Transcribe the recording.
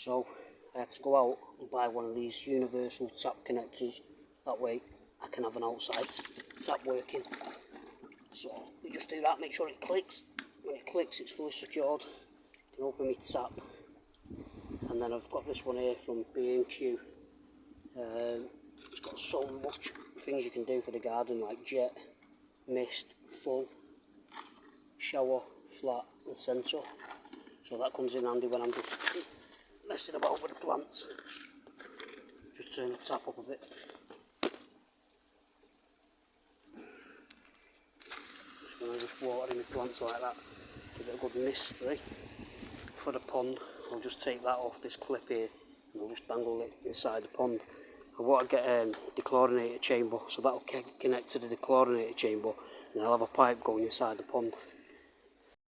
So I had to go out and buy one of these universal tap connectors. That way I can have an outside tap working. So you just do that, make sure it clicks. When it clicks, it's fully secured. You can open my tap. And then I've got this one here from B&Q. It's got so much things you can do for the garden, like jet, mist, full, shower, flat and centre. So that comes in handy when I'm just messing about with the plants. Just turn the tap up a bit. Just going to just water in the plants like that. Give it a good mist spray. For the pond, I'll just take that off this clip here and I'll just dangle it inside the pond. I want to get a dechlorinator chamber, so that'll connect to the dechlorinator chamber and I'll have a pipe going inside the pond.